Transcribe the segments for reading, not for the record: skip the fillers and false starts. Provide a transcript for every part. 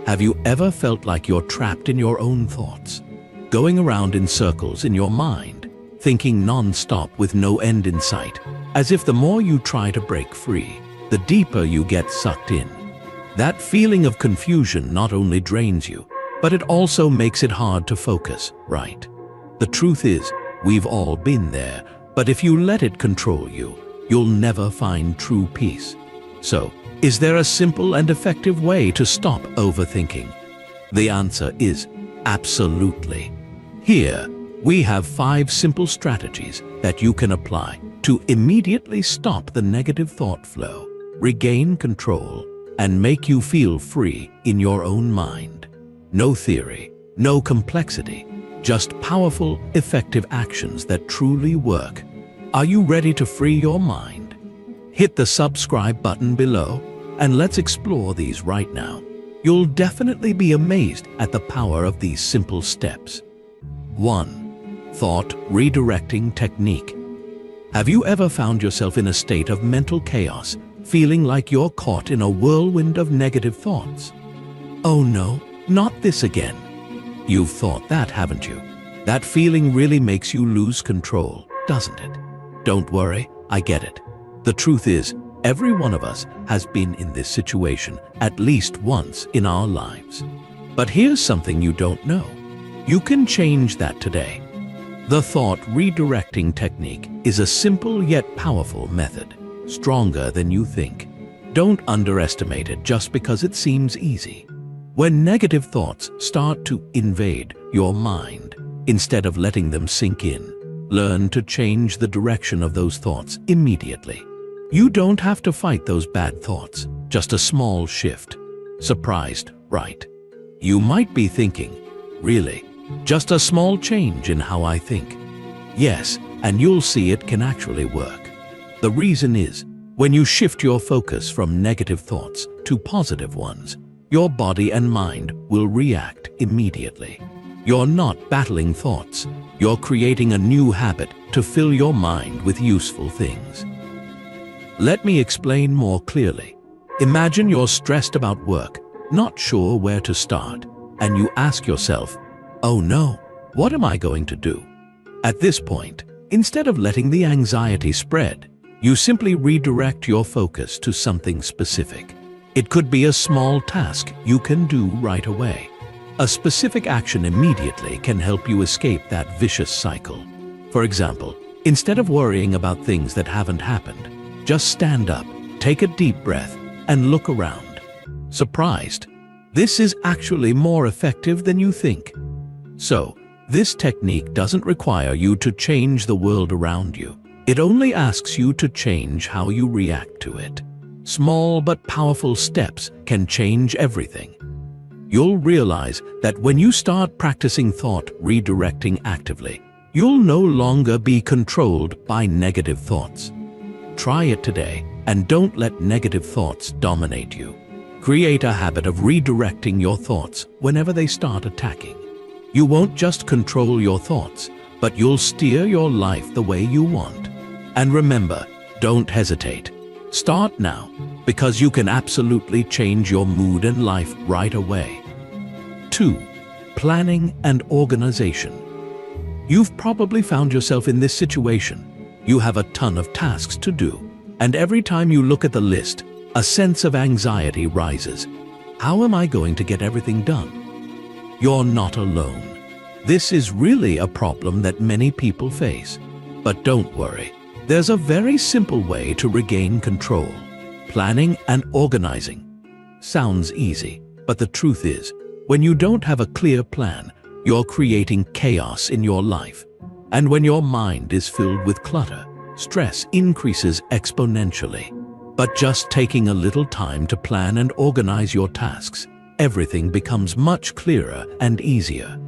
Have you ever felt like you're trapped in your own thoughts, going around in circles in your mind, thinking non-stop with no end in sight, as if the more you try to break free, the deeper you get sucked in? That feeling of confusion not only drains you, but it also makes it hard to focus, right? The truth is, we've all been there, but if you let it control you, you'll never find true peace. So, is there a simple and effective way to stop overthinking? The answer is absolutely. Here, we have 5 simple strategies that you can apply to immediately stop the negative thought flow, regain control, and make you feel free in your own mind. No theory, no complexity, just powerful, effective actions that truly work. Are you ready to free your mind? Hit the subscribe button below and let's explore these right now. You'll definitely be amazed at the power of these simple steps. 1. Thought redirecting technique. Have you ever found yourself in a state of mental chaos, feeling like you're caught in a whirlwind of negative thoughts? Oh no, not this again. You've thought that, haven't you? That feeling really makes you lose control, doesn't it? Don't worry, I get it. The truth is, every one of us has been in this situation at least once in our lives. But here's something you don't know. You can change that today. The thought redirecting technique is a simple yet powerful method, stronger than you think. Don't underestimate it just because it seems easy. When negative thoughts start to invade your mind, instead of letting them sink in, learn to change the direction of those thoughts immediately. You don't have to fight those bad thoughts, just a small shift. Surprised, right? You might be thinking, really? Just a small change in how I think? Yes, and you'll see it can actually work. The reason is, when you shift your focus from negative thoughts to positive ones, your body and mind will react immediately. You're not battling thoughts, you're creating a new habit to fill your mind with useful things. Let me explain more clearly. Imagine you're stressed about work, not sure where to start, and you ask yourself, oh no, what am I going to do? At this point, instead of letting the anxiety spread, you simply redirect your focus to something specific. It could be a small task you can do right away. A specific action immediately can help you escape that vicious cycle. For example, instead of worrying about things that haven't happened, just stand up, take a deep breath, and look around. Surprised? This is actually more effective than you think. So, this technique doesn't require you to change the world around you. It only asks you to change how you react to it. Small but powerful steps can change everything. You'll realize that when you start practicing thought redirecting actively, you'll no longer be controlled by negative thoughts. Try it today and don't let negative thoughts dominate you. Create a habit of redirecting your thoughts whenever they start attacking. You won't just control your thoughts, but you'll steer your life the way you want. And remember, don't hesitate. Start now, because you can absolutely change your mood and life right away. 2. Planning and organization. You've probably found yourself in this situation. You have a ton of tasks to do, and every time you look at the list, a sense of anxiety rises. How am I going to get everything done? You're not alone. This is really a problem that many people face. But don't worry. There's a very simple way to regain control. Planning and organizing. Sounds easy, but the truth is, when you don't have a clear plan, you're creating chaos in your life. And when your mind is filled with clutter, stress increases exponentially. But just taking a little time to plan and organize your tasks, everything becomes much clearer and easier.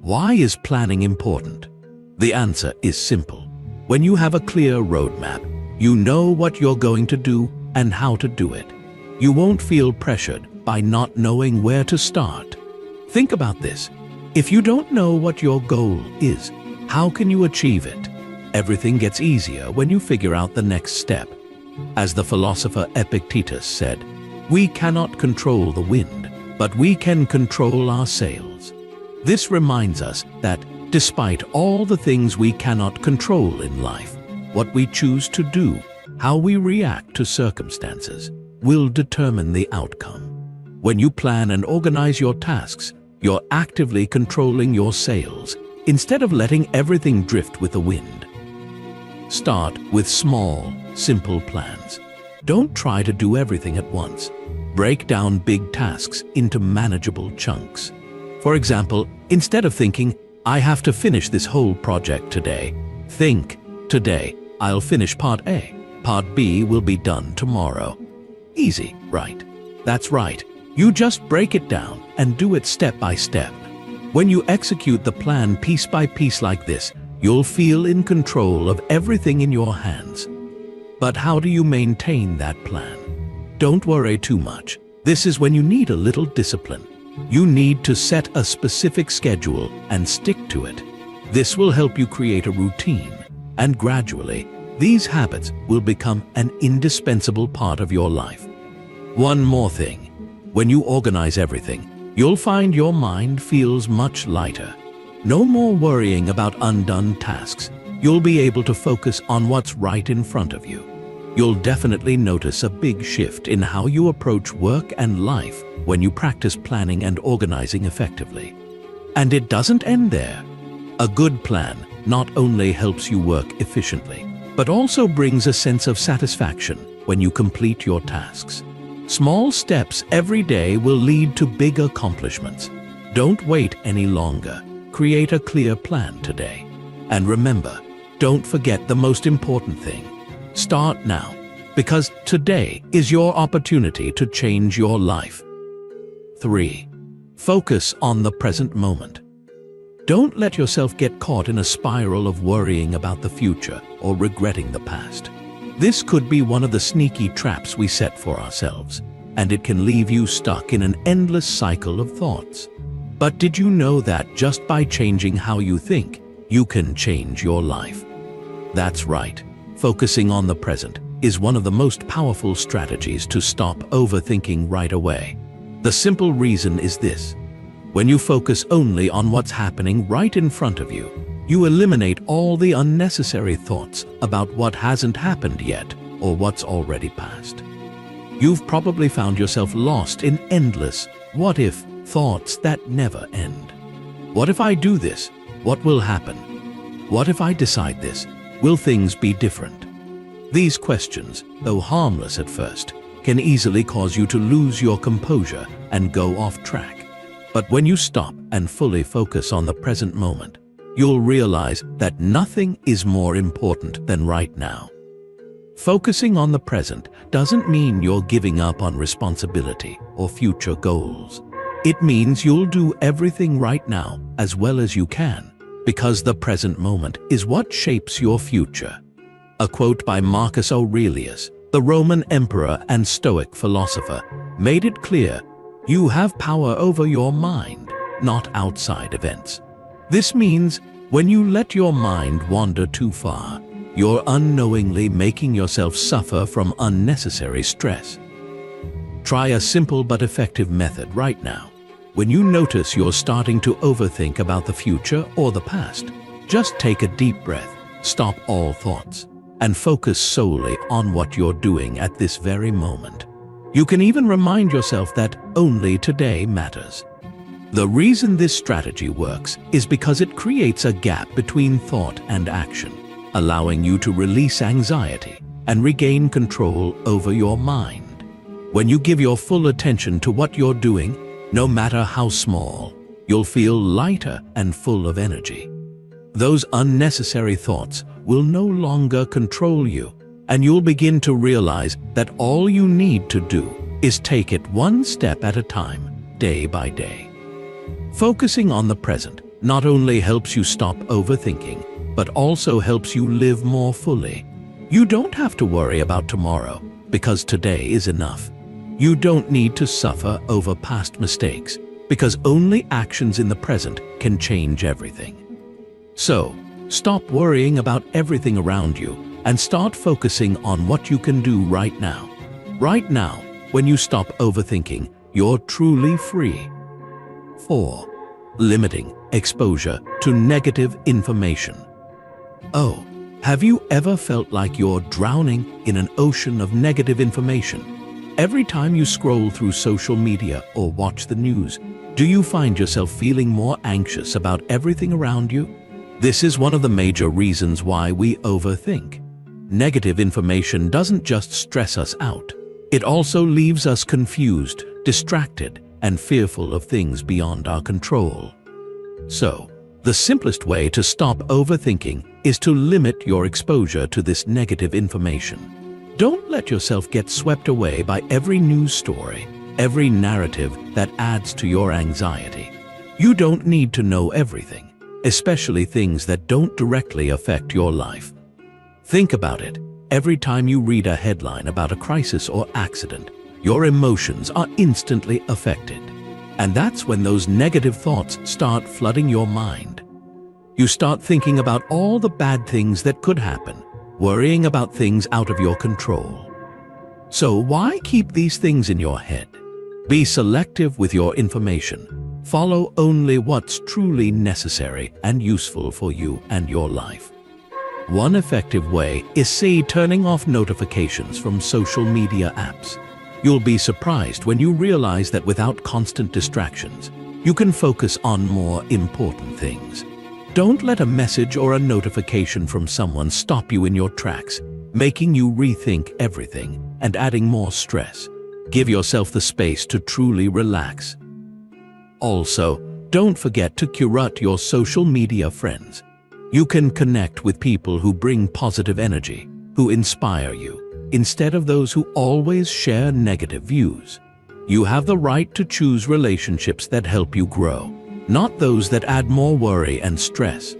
Why is planning important? The answer is simple. When you have a clear roadmap, you know what you're going to do and how to do it. You won't feel pressured by not knowing where to start. Think about this. If you don't know what your goal is, how can you achieve it? Everything gets easier when you figure out the next step. As the philosopher Epictetus said, we cannot control the wind, but we can control our sails. This reminds us that, despite all the things we cannot control in life, what we choose to do, how we react to circumstances, will determine the outcome. When you plan and organize your tasks, you're actively controlling your sails instead of letting everything drift with the wind. Start with small, simple plans. Don't try to do everything at once. Break down big tasks into manageable chunks. For example, instead of thinking, "I have to finish this whole project today," think, "Today, I'll finish part A. Part B will be done tomorrow." Easy, right? That's right. You just break it down and do it step by step. When you execute the plan piece by piece like this, you'll feel in control of everything in your hands. But how do you maintain that plan? Don't worry too much. This is when you need a little discipline. You need to set a specific schedule and stick to it. This will help you create a routine, and gradually, these habits will become an indispensable part of your life. One more thing. When you organize everything, you'll find your mind feels much lighter. No more worrying about undone tasks. You'll be able to focus on what's right in front of you. You'll definitely notice a big shift in how you approach work and life when you practice planning and organizing effectively. And it doesn't end there. A good plan not only helps you work efficiently, but also brings a sense of satisfaction when you complete your tasks. Small steps every day will lead to big accomplishments. Don't wait any longer. Create a clear plan today. And remember, don't forget the most important thing. Start now, because today is your opportunity to change your life. 3. Focus on the present moment. Don't let yourself get caught in a spiral of worrying about the future or regretting the past. This could be one of the sneaky traps we set for ourselves, and it can leave you stuck in an endless cycle of thoughts. But did you know that just by changing how you think, you can change your life? That's right. Focusing on the present is one of the most powerful strategies to stop overthinking right away. The simple reason is this. When you focus only on what's happening right in front of you, you eliminate all the unnecessary thoughts about what hasn't happened yet or what's already passed. You've probably found yourself lost in endless what-if thoughts that never end. What if I do this? What will happen? What if I decide this? Will things be different? These questions, though harmless at first, can easily cause you to lose your composure and go off track. But when you stop and fully focus on the present moment, you'll realize that nothing is more important than right now. Focusing on the present doesn't mean you're giving up on responsibility or future goals. It means you'll do everything right now as well as you can, because the present moment is what shapes your future. A quote by Marcus Aurelius, the Roman emperor and Stoic philosopher, made it clear, "You have power over your mind, not outside events." This means when you let your mind wander too far, you're unknowingly making yourself suffer from unnecessary stress. Try a simple but effective method right now. When you notice you're starting to overthink about the future or the past, just take a deep breath, stop all thoughts, and focus solely on what you're doing at this very moment. You can even remind yourself that only today matters. The reason this strategy works is because it creates a gap between thought and action, allowing you to release anxiety and regain control over your mind. When you give your full attention to what you're doing, no matter how small, you'll feel lighter and full of energy. Those unnecessary thoughts will no longer control you, and you'll begin to realize that all you need to do is take it one step at a time, day by day. Focusing on the present not only helps you stop overthinking, but also helps you live more fully. You don't have to worry about tomorrow, because today is enough. You don't need to suffer over past mistakes, because only actions in the present can change everything. So, stop worrying about everything around you and start focusing on what you can do right now. Right now, when you stop overthinking, you're truly free. 4. Limiting exposure to negative information. Oh, have you ever felt like you're drowning in an ocean of negative information? Every time you scroll through social media or watch the news, do you find yourself feeling more anxious about everything around you? This is one of the major reasons why we overthink. Negative information doesn't just stress us out. It also leaves us confused, distracted, and fearful of things beyond our control. So, the simplest way to stop overthinking is to limit your exposure to this negative information. Don't let yourself get swept away by every news story, every narrative that adds to your anxiety. You don't need to know everything, especially things that don't directly affect your life. Think about it. Every time you read a headline about a crisis or accident, your emotions are instantly affected. And that's when those negative thoughts start flooding your mind. You start thinking about all the bad things that could happen, worrying about things out of your control. So why keep these things in your head? Be selective with your information. Follow only what's truly necessary and useful for you and your life. One effective way is turning off notifications from social media apps. You'll be surprised when you realize that without constant distractions, you can focus on more important things. Don't let a message or a notification from someone stop you in your tracks, making you rethink everything and adding more stress. Give yourself the space to truly relax. Also, don't forget to curate your social media friends. You can connect with people who bring positive energy, who inspire you, instead of those who always share negative views. You have the right to choose relationships that help you grow, not those that add more worry and stress.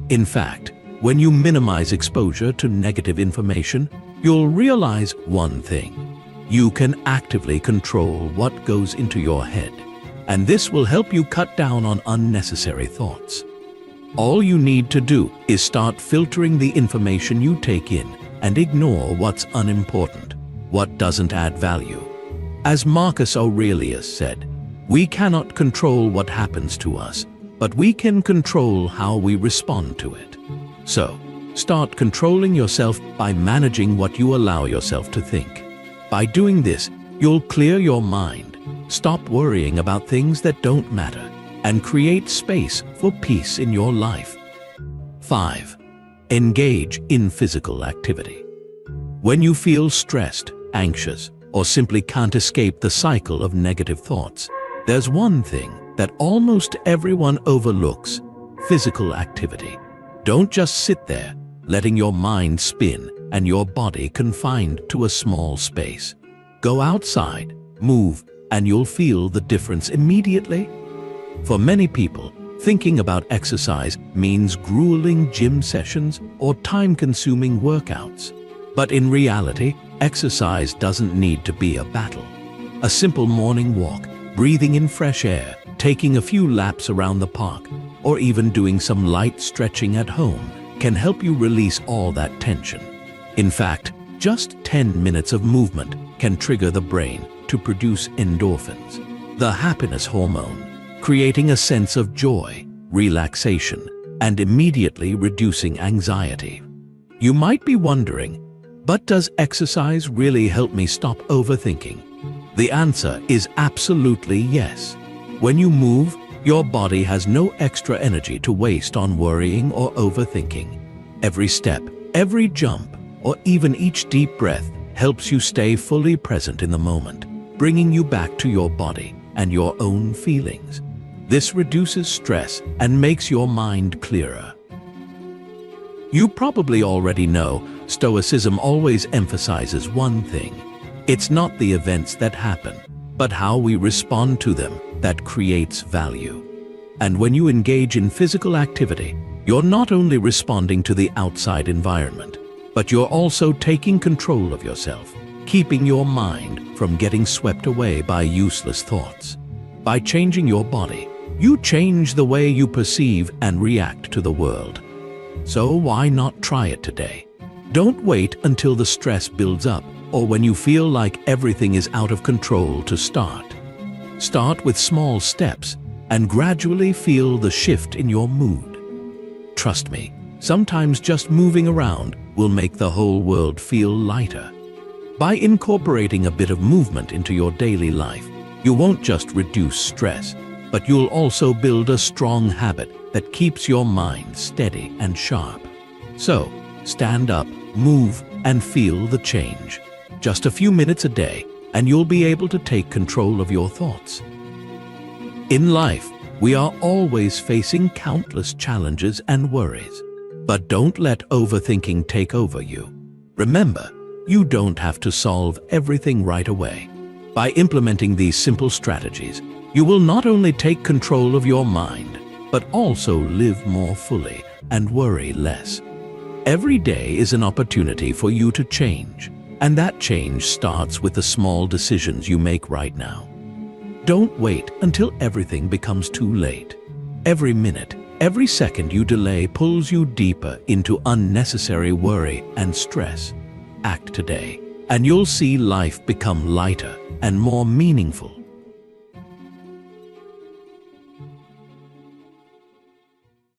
In fact, when you minimize exposure to negative information, you'll realize one thing. You can actively control what goes into your head, and this will help you cut down on unnecessary thoughts. All you need to do is start filtering the information you take in and ignore what's unimportant, what doesn't add value. As Marcus Aurelius said, we cannot control what happens to us, but we can control how we respond to it. So, start controlling yourself by managing what you allow yourself to think. By doing this, you'll clear your mind, stop worrying about things that don't matter, and create space for peace in your life. 5. Engage in physical activity. When you feel stressed, anxious, or simply can't escape the cycle of negative thoughts, there's one thing that almost everyone overlooks: physical activity. Don't just sit there, letting your mind spin and your body confined to a small space. Go outside, move, and you'll feel the difference immediately. For many people, thinking about exercise means grueling gym sessions or time-consuming workouts. But in reality, exercise doesn't need to be a battle. A simple morning walk, breathing in fresh air, taking a few laps around the park, or even doing some light stretching at home can help you release all that tension. In fact, just 10 minutes of movement can trigger the brain to produce endorphins, the happiness hormone, creating a sense of joy, relaxation, and immediately reducing anxiety. You might be wondering, but does exercise really help me stop overthinking? The answer is absolutely yes. When you move, your body has no extra energy to waste on worrying or overthinking. Every step, every jump, or even each deep breath helps you stay fully present in the moment, bringing you back to your body and your own feelings. This reduces stress and makes your mind clearer. You probably already know, Stoicism always emphasizes one thing. It's not the events that happen, but how we respond to them that creates value. And when you engage in physical activity, you're not only responding to the outside environment, but you're also taking control of yourself, keeping your mind from getting swept away by useless thoughts. By changing your body, you change the way you perceive and react to the world. So why not try it today? Don't wait until the stress builds up or when you feel like everything is out of control to start. Start with small steps and gradually feel the shift in your mood. Trust me, sometimes just moving around will make the whole world feel lighter. By incorporating a bit of movement into your daily life, you won't just reduce stress, but you'll also build a strong habit that keeps your mind steady and sharp. So, stand up, move, and feel the change. Just a few minutes a day, and you'll be able to take control of your thoughts. In life, we are always facing countless challenges and worries. But don't let overthinking take over you. Remember, you don't have to solve everything right away. By implementing these simple strategies, you will not only take control of your mind, but also live more fully and worry less. Every day is an opportunity for you to change, and that change starts with the small decisions you make right now. Don't wait until everything becomes too late. Every minute, every second you delay pulls you deeper into unnecessary worry and stress. Act today, and you'll see life become lighter and more meaningful.